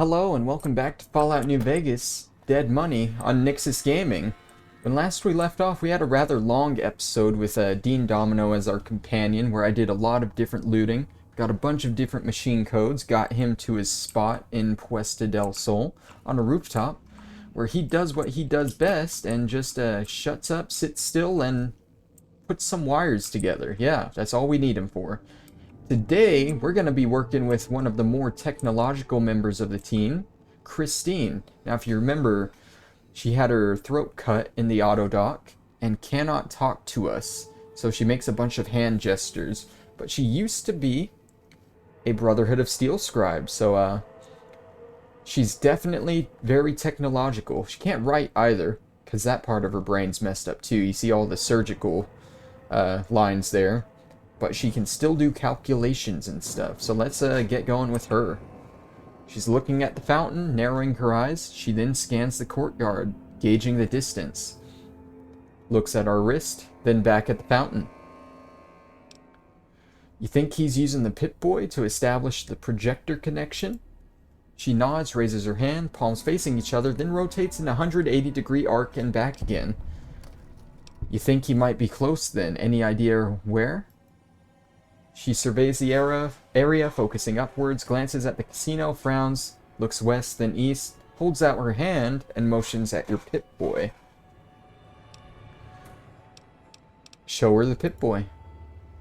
Hello and welcome back to Fallout New Vegas, Dead Money on Nyxus Gaming. When last we left off, we had a rather long episode with Dean Domino as our companion, where I did a lot of different looting, got a bunch of different machine codes, got him to his spot in Puesta del Sol on a rooftop, where he does what he does best and just shuts up, sits still, and puts some wires together. Yeah, that's all we need him for. Today, we're going to be working with one of the more technological members of the team, Christine. Now, if you remember, she had her throat cut in the auto dock and cannot talk to us. So she makes a bunch of hand gestures. But she used to be a Brotherhood of Steel scribe. So, she's definitely very technological. She can't write either, because that part of her brain's messed up too. You see all the surgical lines there. But she can still do calculations and stuff. So let's get going with her. She's looking at the fountain, narrowing her eyes. She then scans the courtyard, gauging the distance. Looks at our wrist, then back at the fountain. You think he's using the Pip-Boy to establish the projector connection? She nods, raises her hand, palms facing each other, then rotates in a 180-degree arc and back again. You think he might be close then? Any idea where? She surveys the area, focusing upwards, glances at the casino, frowns, looks west, then east, holds out her hand, and motions at your Pip-Boy. Show her the Pip-Boy.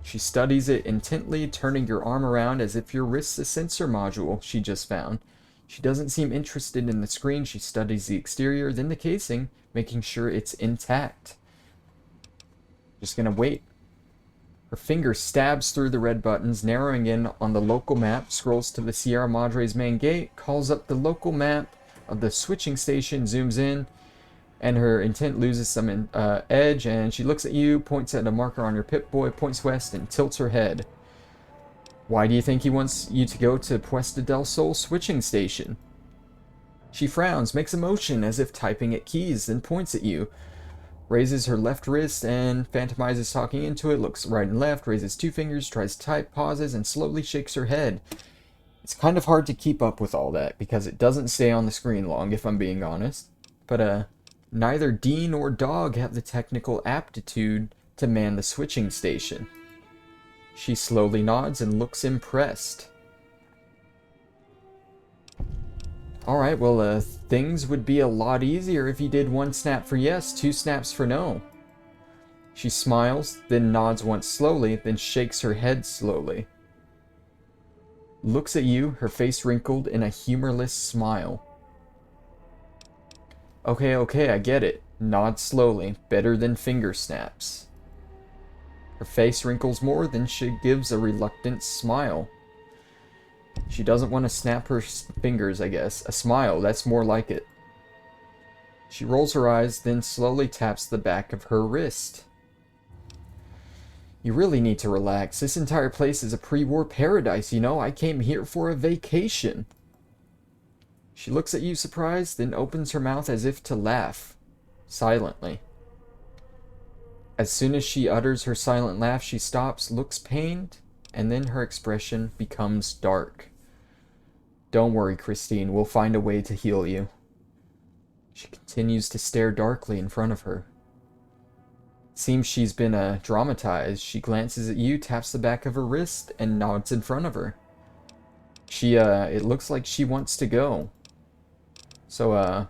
She studies it intently, turning your arm around as if your wrist's a sensor module she just found. She doesn't seem interested in the screen. She studies the exterior, then the casing, making sure it's intact. Just gonna wait. Her finger stabs through the red buttons, narrowing in on the local map, scrolls to the Sierra Madre's main gate, calls up the local map of the switching station, zooms in, and her intent loses some edge, and she looks at you, points at a marker on your Pip-Boy, points west, and tilts her head. Why do you think he wants you to go to Puesta del Sol switching station? She frowns, makes a motion as if typing at keys, then points at you. Raises her left wrist and phantomizes talking into it, looks right and left, raises two fingers, tries to type, pauses, and slowly shakes her head. It's kind of hard to keep up with all that, because it doesn't stay on the screen long, if I'm being honest. But, neither Dean or Dog have the technical aptitude to man the switching station. She slowly nods and looks impressed. Alright, well, things would be a lot easier if you did one snap for yes, two snaps for no. She smiles, then nods once slowly, then shakes her head slowly. Looks at you, her face wrinkled in a humorless smile. Okay, I get it. Nods slowly, better than finger snaps. Her face wrinkles more, then she gives a reluctant smile. She doesn't want to snap her fingers, I guess. A smile, that's more like it. She rolls her eyes, then slowly taps the back of her wrist. You really need to relax. This entire place is a pre-war paradise, you know? I came here for a vacation. She looks at you surprised, then opens her mouth as if to laugh. Silently. As soon as she utters her silent laugh, she stops, looks pained, and then her expression becomes dark. Don't worry, Christine. We'll find a way to heal you. She continues to stare darkly in front of her. Seems she's been dramatized. She glances at you, taps the back of her wrist, and nods in front of her. It looks like she wants to go. So,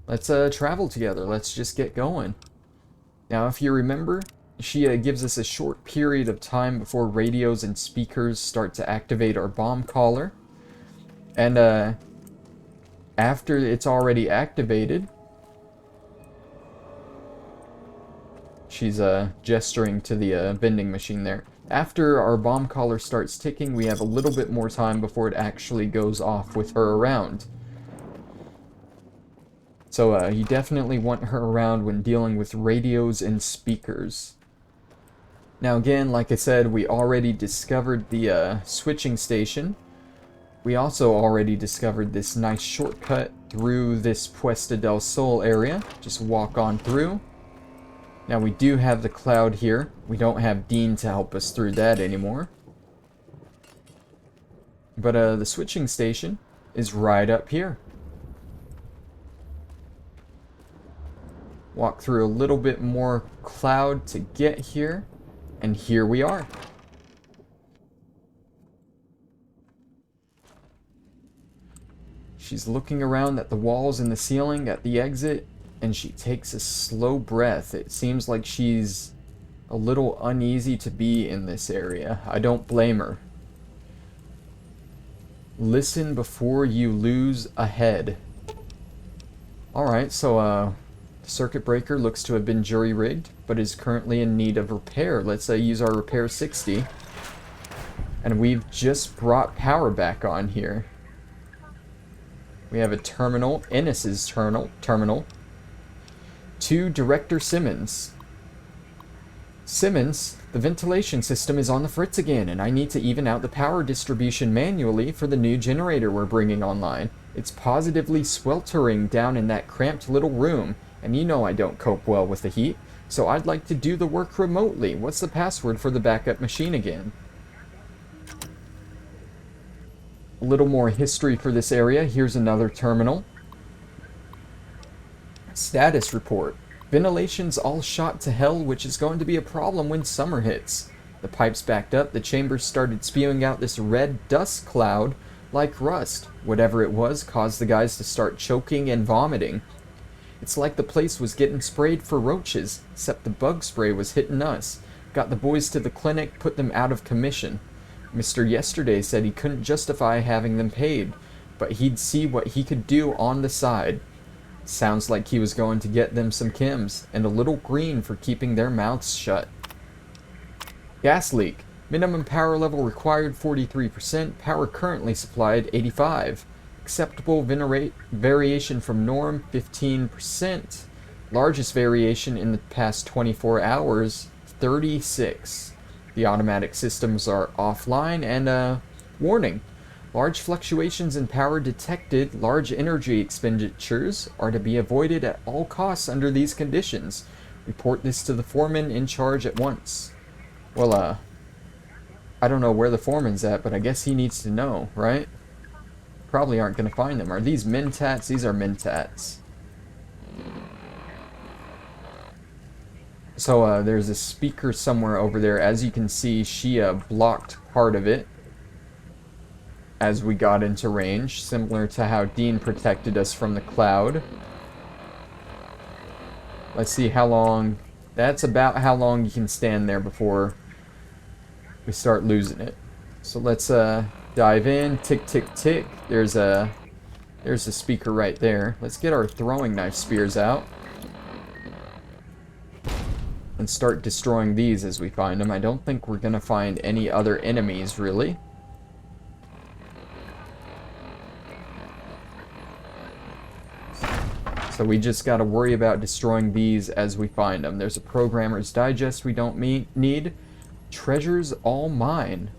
let's travel together. Let's just get going. Now, if you remember, she gives us a short period of time before radios and speakers start to activate our bomb collar. And after it's already activated, she's gesturing to the vending machine there. After our bomb collar starts ticking, we have a little bit more time before it actually goes off with her around. So you definitely want her around when dealing with radios and speakers. Now again, like I said, we already discovered the switching station. We also already discovered this nice shortcut through this Puesta del Sol area. Just walk on through. Now we do have the cloud here. We don't have Dean to help us through that anymore. But the switching station is right up here. Walk through a little bit more cloud to get here, and here we are. She's looking around at the walls and the ceiling at the exit, and she takes a slow breath. It seems like she's a little uneasy to be in this area. I don't blame her. Listen before you lose a head. Alright, so the circuit breaker looks to have been jury-rigged, but is currently in need of repair. Let's use our repair 60. And we've just brought power back on here. We have a terminal, Ennis's terminal, to Director Simmons. Simmons, the ventilation system is on the fritz again, and I need to even out the power distribution manually for the new generator we're bringing online. It's positively sweltering down in that cramped little room, and you know I don't cope well with the heat, so I'd like to do the work remotely. What's the password for the backup machine again? A little more history for this area. Here's another terminal. Status report. Ventilation's all shot to hell, which is going to be a problem when summer hits. The pipes backed up, the chambers started spewing out this red dust cloud like rust. Whatever it was caused the guys to start choking and vomiting. It's like the place was getting sprayed for roaches, except the bug spray was hitting us. Got the boys to the clinic, put them out of commission. Mr. Yesterday said he couldn't justify having them paid, but he'd see what he could do on the side. Sounds like he was going to get them some chems, and a little green for keeping their mouths shut. Gas leak. Minimum power level required 43%, power currently supplied 85%. Acceptable variation from norm 15%. Largest variation in the past 24 hours 36%. The automatic systems are offline, and warning. Large fluctuations in power detected. Large energy expenditures are to be avoided at all costs under these conditions. Report this to the foreman in charge at once. Well, I don't know where the foreman's at, but I guess he needs to know, right? Probably aren't going to find them. Are these mentats? These are mentats. So there's a speaker somewhere over there. As you can see, she blocked part of it as we got into range, similar to how Dean protected us from the cloud. Let's see how long. That's about how long you can stand there before we start losing it. So let's dive in. Tick, tick, tick. There's a speaker right there. Let's get our throwing knife spears out and start destroying these as we find them. I don't think we're gonna find any other enemies, really. So we just gotta worry about destroying these as we find them. There's a Programmer's Digest we don't need. Treasures all mine.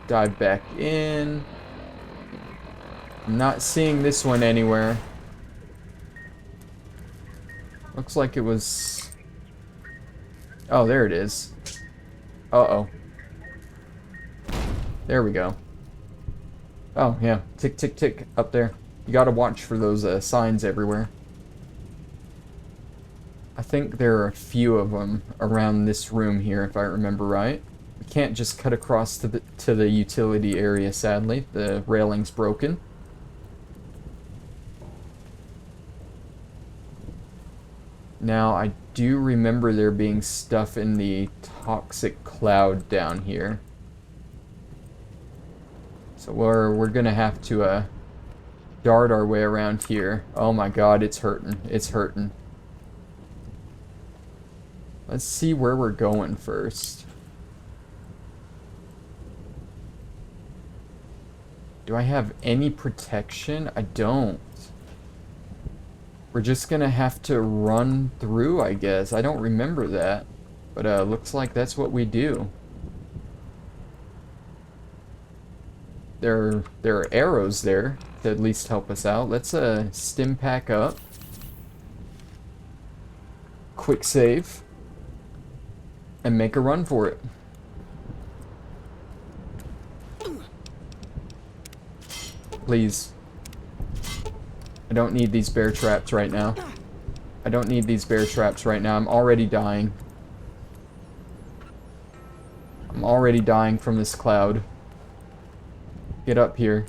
Dive back in. I'm not seeing this one anywhere. Looks like it was... Oh, there it is. Uh-oh. There we go. Oh, yeah. Tick, tick, tick. Up there. You gotta watch for those signs everywhere. I think there are a few of them around this room here, if I remember right. We can't just cut across to the utility area, sadly. The railing's broken. Now, I do remember there being stuff in the toxic cloud down here. So we're gonna have to dart our way around here. Oh my god, it's hurting. It's hurting. Let's see where we're going first. Do I have any protection? I don't. We're just gonna have to run through, I guess. I don't remember that. But looks like that's what we do. There are arrows there to at least help us out. Let's stim pack up. quick save, and make a run for it. Please. I don't need these bear traps right now. I don't need these bear traps right now. I'm already dying. I'm already dying from this cloud. Get up here.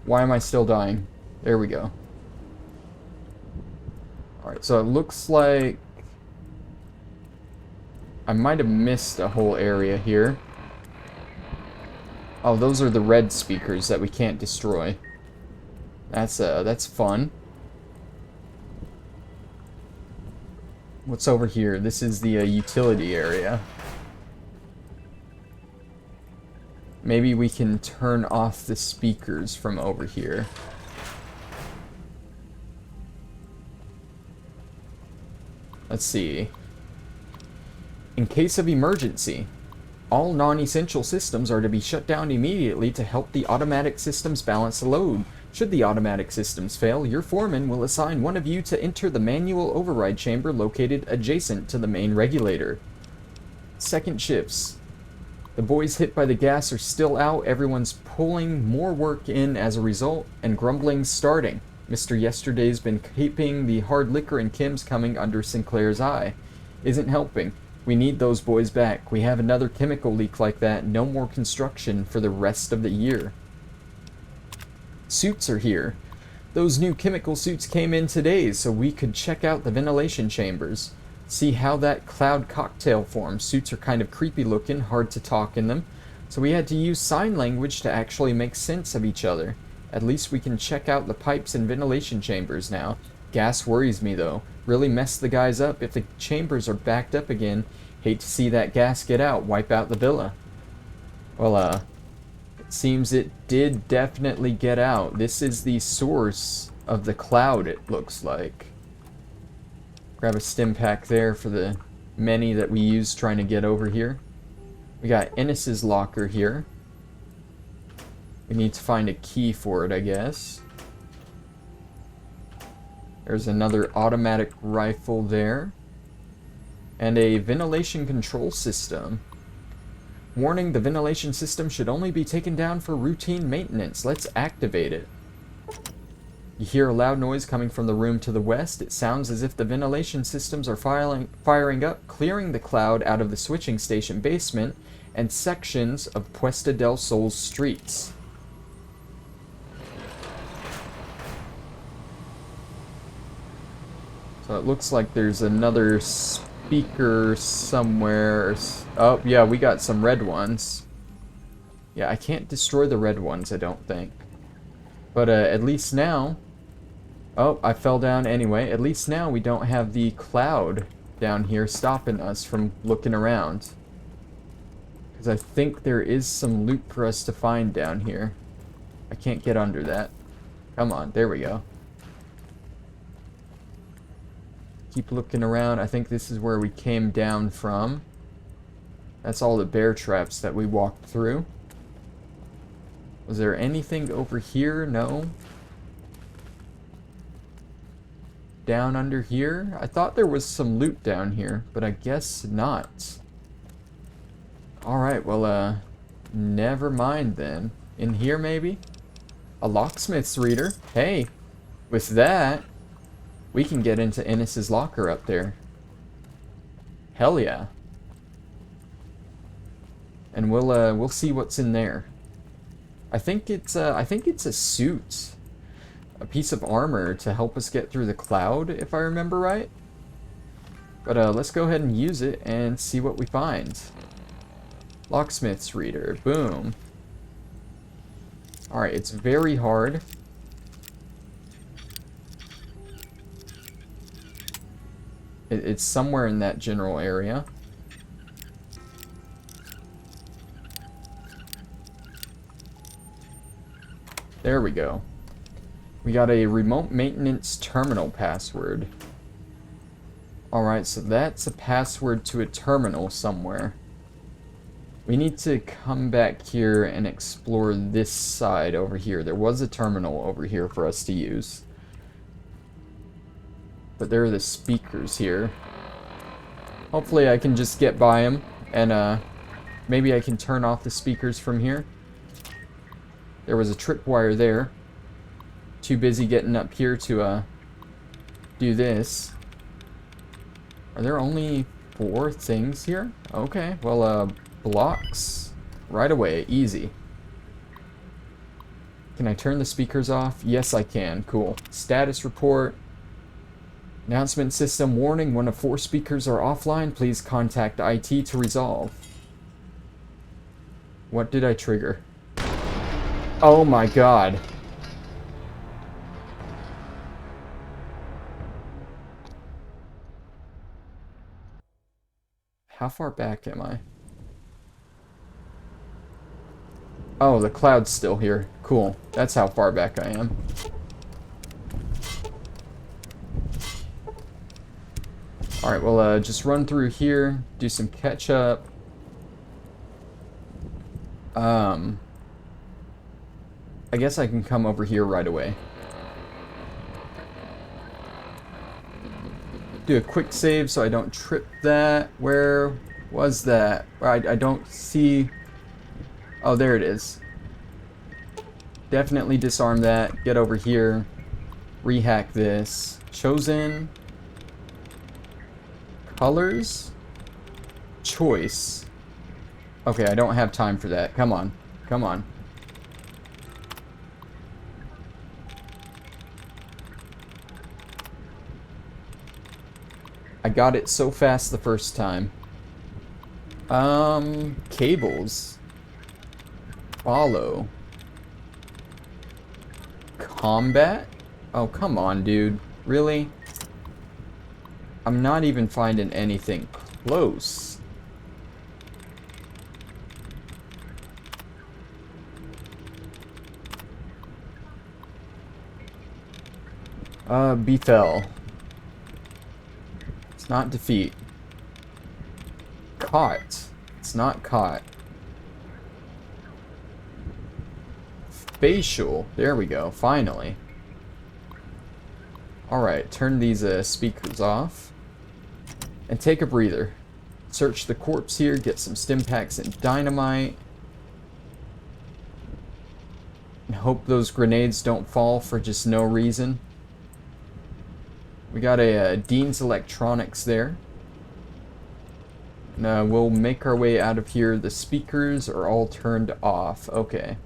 Why am I still dying? There we go. Alright, so it looks like I might have missed a whole area here. Oh, those are the red speakers that we can't destroy. That's fun. What's over here? This is the utility area. Maybe we can turn off the speakers from over here. Let's see. In case of emergency, all non-essential systems are to be shut down immediately to help the automatic systems balance the load. Should the automatic systems fail, your foreman will assign one of you to enter the manual override chamber located adjacent to the main regulator. Second shifts. The boys hit by the gas are still out, everyone's pulling more work in as a result, and grumbling's starting. Mr. Yesterday's been keeping the hard liquor and chems coming under Sinclair's eye. Isn't helping. We need those boys back. We have another chemical leak like that, no more construction for the rest of the year. Suits are here. Those new chemical suits came in today, so we could check out the ventilation chambers. See how that cloud cocktail forms. Suits are kind of creepy looking, hard to talk in them. So we had to use sign language to actually make sense of each other. At least we can check out the pipes and ventilation chambers now. Gas worries me though. Really mess the guys up if the chambers are backed up again. Hate to see that gas get out, wipe out the villa. Well, it seems it did definitely get out. This is the source of the cloud, it looks like. Grab a stim pack there for the many that we used trying to get over here. We got Ennis's locker here. We need to find a key for it, I guess. There's another automatic rifle there. And a ventilation control system. Warning, the ventilation system should only be taken down for routine maintenance. Let's activate it. You hear a loud noise coming from the room to the west. It sounds as if the ventilation systems are firing up, clearing the cloud out of the switching station basement and sections of Puesta del Sol's streets. So it looks like there's another speaker somewhere. Oh, yeah, we got some red ones. Yeah, I can't destroy the red ones, I don't think. But at least now... Oh, I fell down anyway. At least now we don't have the cloud down here stopping us from looking around. Because I think there is some loot for us to find down here. I can't get under that. Come on, there we go. Keep looking around. I think this is where we came down from. That's all the bear traps that we walked through. Was there anything over here? No. Down under here? I thought there was some loot down here, but I guess not. Alright, well, never mind then. In here, maybe? A locksmith's reader? Hey, with that, we can get into Ennis's locker up there. Hell yeah. And we'll see what's in there. I think it's a suit. A piece of armor to help us get through the cloud, if I remember right. But let's go ahead and use it and see what we find. Locksmith's reader. Boom. Alright, it's very hard. It's somewhere in that general area. There we go. We got a remote maintenance terminal password. Alright, so that's a password to a terminal somewhere. We need to come back here and explore this side over here. There was a terminal over here for us to use. but there are the speakers here. Hopefully I can just get by them, and maybe I can turn off the speakers from here. There was a tripwire there. Too busy getting up here to do this. Are there only 4 things here? Okay, well, blocks right away, easy. Can I turn the speakers off? Yes, I can. Cool. Status report. Announcement system warning. 1 of 4 speakers are offline. Please contact IT to resolve. What did I trigger? Oh my god. How far back am I? Oh, the cloud's still here. Cool. That's how far back I am. Alright, well, just run through here, do some catch up. I guess I can come over here right away. Do a quick save so I don't trip that. Where was that? I don't see... Oh, there it is. Definitely disarm that. Get over here. Rehack this. Chosen. Colors. Choice. Okay, I don't have time for that. Come on. Come on. I got it so fast the first time. Cables. Follow. Combat? Oh, come on, dude. Really? I'm not even finding anything close. Befell. It's not defeat. Caught. It's not caught. Facial. There we go. Finally. Alright, turn these speakers off. And take a breather. Search the corpse here, get some stim packs and dynamite. And hope those grenades don't fall for just no reason. We got a Dean's Electronics there. Now we'll make our way out of here. The speakers are all turned off. Okay.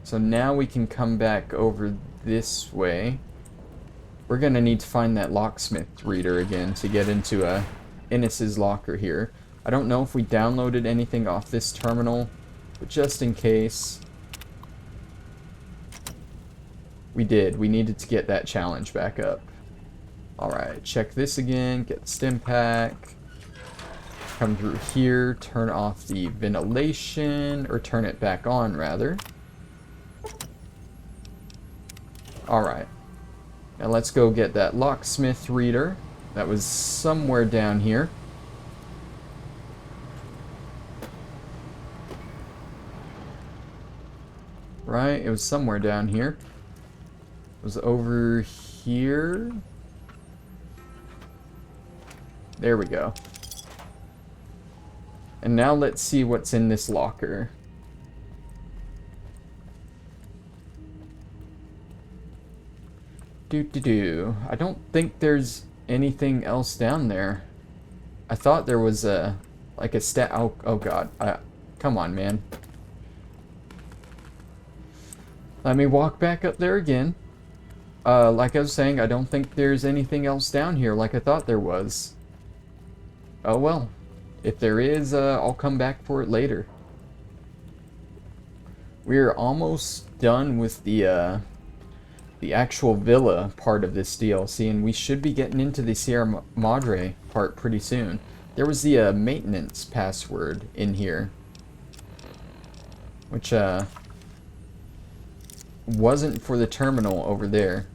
So now we can come back over this way. We're gonna need to find that locksmith reader again to get into Innes's locker here. I don't know if we downloaded anything off this terminal, but just in case. We did. We needed to get that challenge back up. Alright, check this again, get the stim pack. Come through here, turn off the ventilation, or turn it back on rather. Alright. Now let's go get that locksmith reader. That was somewhere down here. Right, it was somewhere down here. It was over here. There we go. And now let's see what's in this locker. I don't think there's anything else down there. I thought there was like a stat. Oh god. Come on, man. Let me walk back up there again. Like I was saying, I don't think there's anything else down here like I thought there was. Oh well. If there is, I'll come back for it later. We're almost done with the actual villa part of this DLC, and we should be getting into the Sierra Madre part pretty soon. There was the maintenance password in here, which wasn't for the terminal over there.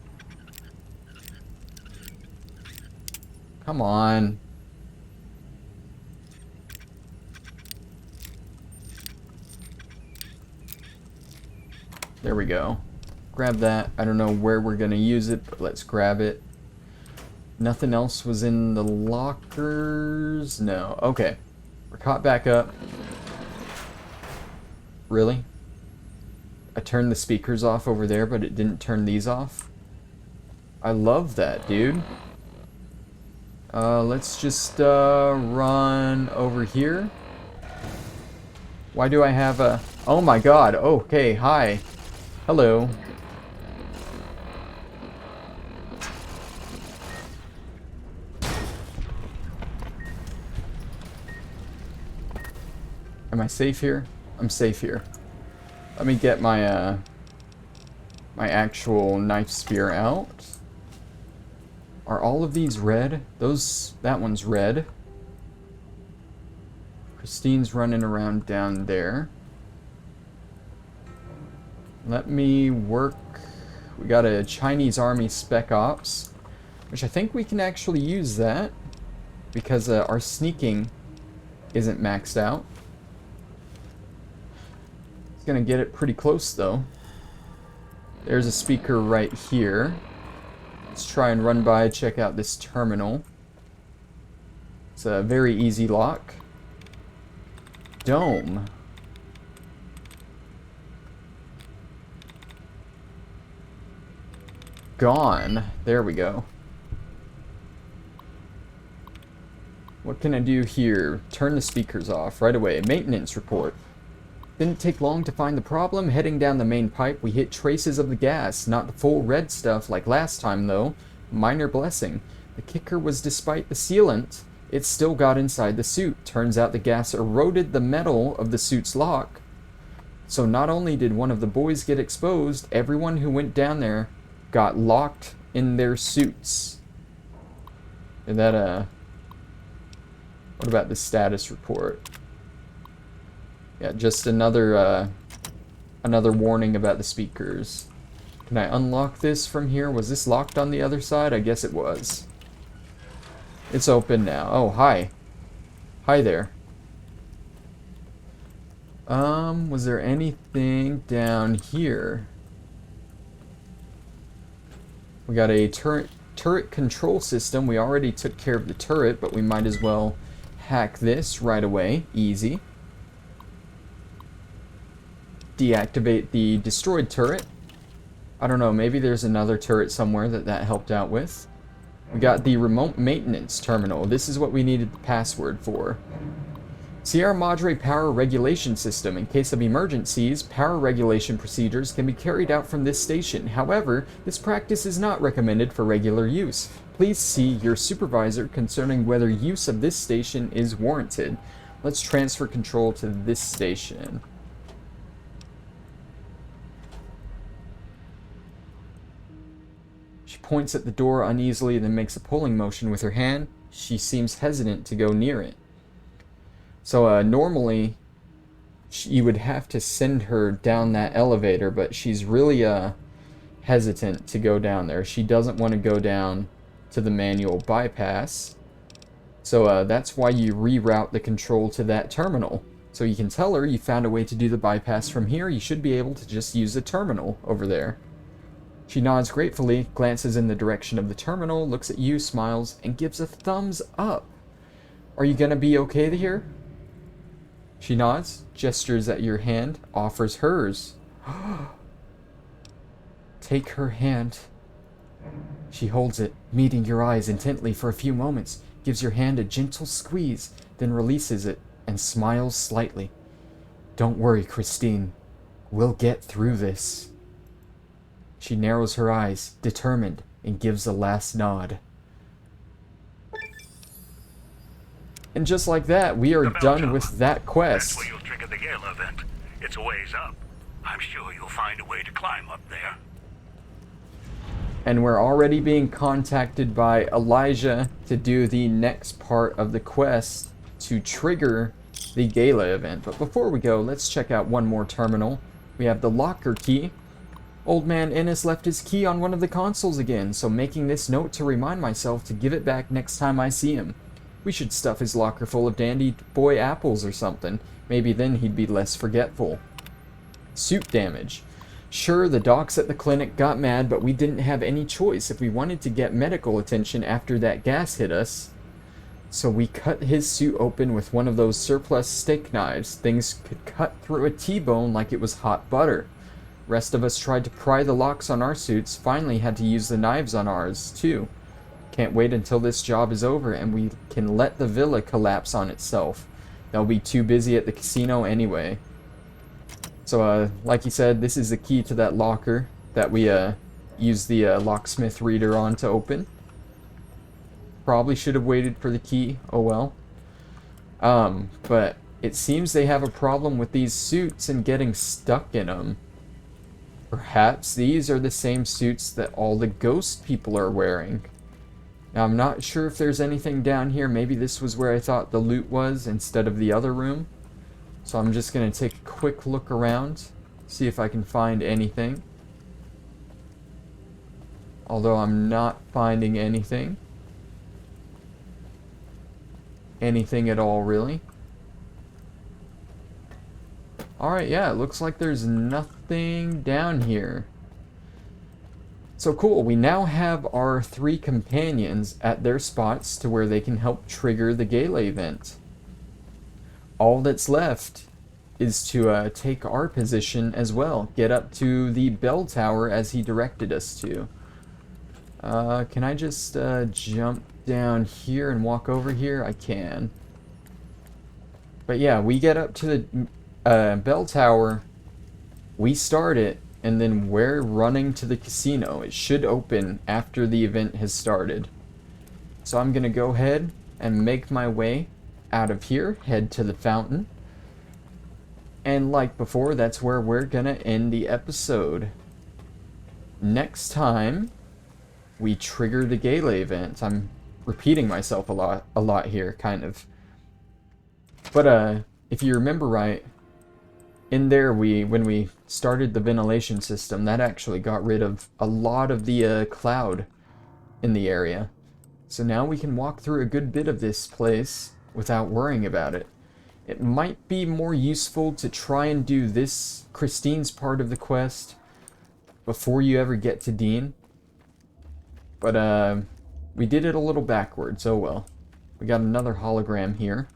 Come on. There we go. Grab that. I don't know where we're gonna use it, but let's grab it. Nothing else was in the lockers? No. Okay. We're caught back up. Really? I turned the speakers off over there, but it didn't turn these off? I love that, dude. Let's just run over here. Why do I have a... Oh my god. Okay, hi. Hello. Am I safe here? I'm safe here. Let me get my my actual knife spear out. Are all of these red? That one's red. Christine's running around down there. Let me work. We got a Chinese Army Spec Ops, which I think we can actually use that because our sneaking isn't maxed out. It's gonna get it pretty close though. There's a speaker right here. Let's try and run by, check out this terminal. It's a very easy lock. Dome. Gone. There we go. What can I do here? Turn the speakers off right away. Maintenance report. Didn't take long to find the problem. Heading down the main pipe, we hit traces of the gas. Not the full red stuff like last time, though. Minor blessing. The kicker was despite the sealant, it still got inside the suit. Turns out the gas eroded the metal of the suit's lock. So not only did one of the boys get exposed, everyone who went down there got locked in their suits. And that, what about the status report? Yeah, just another warning about the speakers. Can I unlock this from here? Was this locked on the other side? I guess it was. It's open now. Oh, hi. Hi there. Was there anything down here? We got a turret control system. We already took care of the turret, but we might as well hack this right away. Easy. Deactivate the destroyed turret. I don't know, maybe there's another turret somewhere that helped out with. We got the remote maintenance terminal. This is what we needed the password for. Sierra Madre power regulation system. In case of emergencies, power regulation procedures can be carried out from this station. However, this practice is not recommended for regular use. Please see your supervisor concerning whether use of this station is warranted. Let's transfer control to this station. She points at the door uneasily, then makes a pulling motion with her hand. She seems hesitant to go near it. So normally you would have to send her down that elevator, but she's really hesitant to go down there. She doesn't want to go down to the manual bypass. So that's why you reroute the control to that terminal. So you can tell her you found a way to do the bypass from here. You should be able to just use the terminal over there. She nods gratefully, glances in the direction of the terminal, looks at you, smiles, and gives a thumbs up. Are you gonna be okay here? She nods, gestures at your hand, offers hers. Take her hand. She holds it, meeting your eyes intently for a few moments, gives your hand a gentle squeeze, then releases it and smiles slightly. Don't worry, Christine. We'll get through this. She narrows her eyes, determined, and gives a last nod. And just like that, we are done with that quest. That's where you'll trigger the Gala Event. It's a ways up. I'm sure you'll find a way to climb up there. And we're already being contacted by Elijah to do the next part of the quest to trigger the Gala Event. But before we go, let's check out one more terminal. We have the locker key. Old man Ennis left his key on one of the consoles again, so making this note to remind myself to give it back next time I see him. We should stuff his locker full of dandy boy apples or something. Maybe then he'd be less forgetful. Suit damage. Sure, the docs at the clinic got mad, but we didn't have any choice if we wanted to get medical attention after that gas hit us. So we cut his suit open with one of those surplus steak knives. Things could cut through a T-bone like it was hot butter. Rest of us tried to pry the locks on our suits, finally had to use the knives on ours, too. Can't wait until this job is over and we can let the villa collapse on itself. They'll be too busy at the casino anyway. So, like you said, this is the key to that locker that we used the locksmith reader on to open. Probably should have waited for the key, oh well. But it seems they have a problem with these suits and getting stuck in them. Perhaps these are the same suits that all the ghost people are wearing. Now, I'm not sure if there's anything down here. Maybe this was where I thought the loot was instead of the other room. So I'm just going to take a quick look around, see if I can find anything. Although I'm not finding anything. Anything at all, really. Alright, yeah, it looks like there's nothing down here. So cool, we now have our 3 companions at their spots to where they can help trigger the Gala event. All that's left is to take our position as well. Get up to the bell tower as he directed us to. Can I just jump down here and walk over here? I can. But yeah, we get up to the bell tower. We start it, and then we're running to the casino. It should open after the event has started. So I'm going to go ahead and make my way out of here, head to the fountain. And like before, that's where we're going to end the episode. Next time, we trigger the Gala event. I'm repeating myself a lot here, kind of. But if you remember right, in there when we started the ventilation system, that actually got rid of a lot of the cloud in the area. So now we can walk through a good bit of this place without worrying about it. It might be more useful to try and do this Christine's part of the quest before you ever get to Dean. But we did it a little backwards, oh well. We got another hologram here.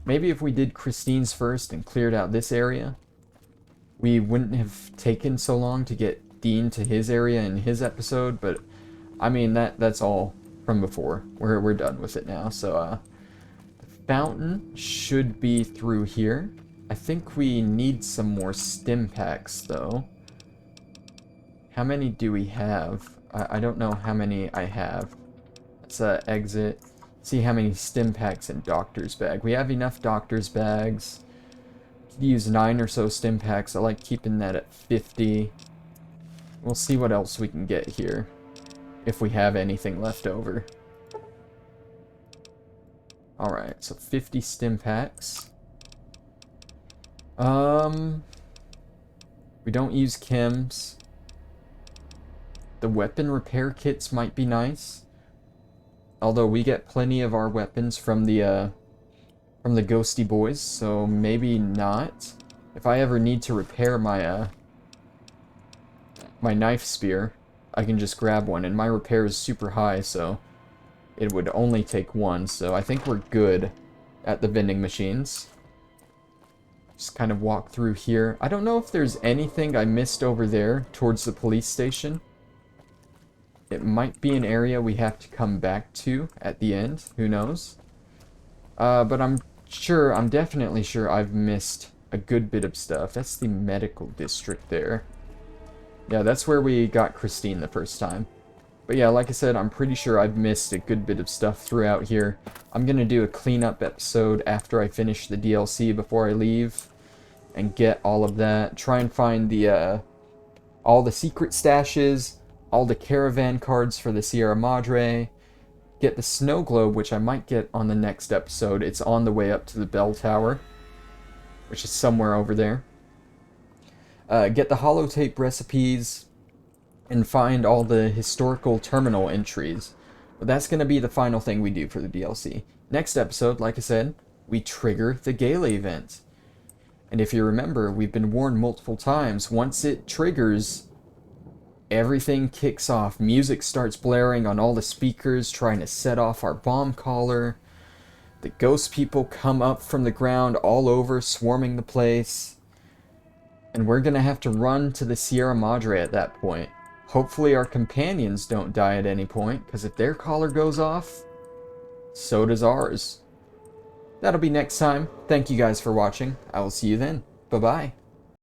Maybe if we did Christine's first and cleared out this area, we wouldn't have taken so long to get Dean to his area in his episode, but I mean that's all from before. We're done with it now. So the fountain should be through here. I think we need some more stim packs though. How many do we have? I don't know how many I have. Let's exit. See how many stim packs in doctor's bag. We have enough doctor's bags. Could use 9 or so stim packs. I like keeping that at 50. We'll see what else we can get here, if we have anything left over. Alright, so 50 stim packs. We don't use chems. The weapon repair kits might be nice. Although we get plenty of our weapons from the ghosty boys, so maybe not. If I ever need to repair my my knife spear, I can just grab one, and my repair is super high, so it would only take one. So I think we're good at the vending machines. Just kind of walk through here. I don't know if there's anything I missed over there towards the police station. It might be an area we have to come back to at the end. Who knows? But I'm definitely sure I've missed a good bit of stuff. That's the medical district there. Yeah, that's where we got Christine the first time. But yeah, like I said, I'm pretty sure I've missed a good bit of stuff throughout here. I'm going to do a cleanup episode after I finish the DLC before I leave. And get all of that. Try and find the all the secret stashes. All the caravan cards for the Sierra Madre. Get the snow globe, which I might get on the next episode. It's on the way up to the bell tower, which is somewhere over there. Get the holotape recipes, and find all the historical terminal entries. But that's going to be the final thing we do for the DLC. Next episode, like I said, we trigger the Gala event. And if you remember, we've been warned multiple times, once it triggers, everything kicks off. Music starts blaring on all the speakers, trying to set off our bomb collar. The ghost people come up from the ground all over, swarming the place. And we're gonna have to run to the Sierra Madre at that point. Hopefully our companions don't die at any point, because if their collar goes off, so does ours. That'll be next time. Thank you guys for watching. I will see you then. Bye-bye.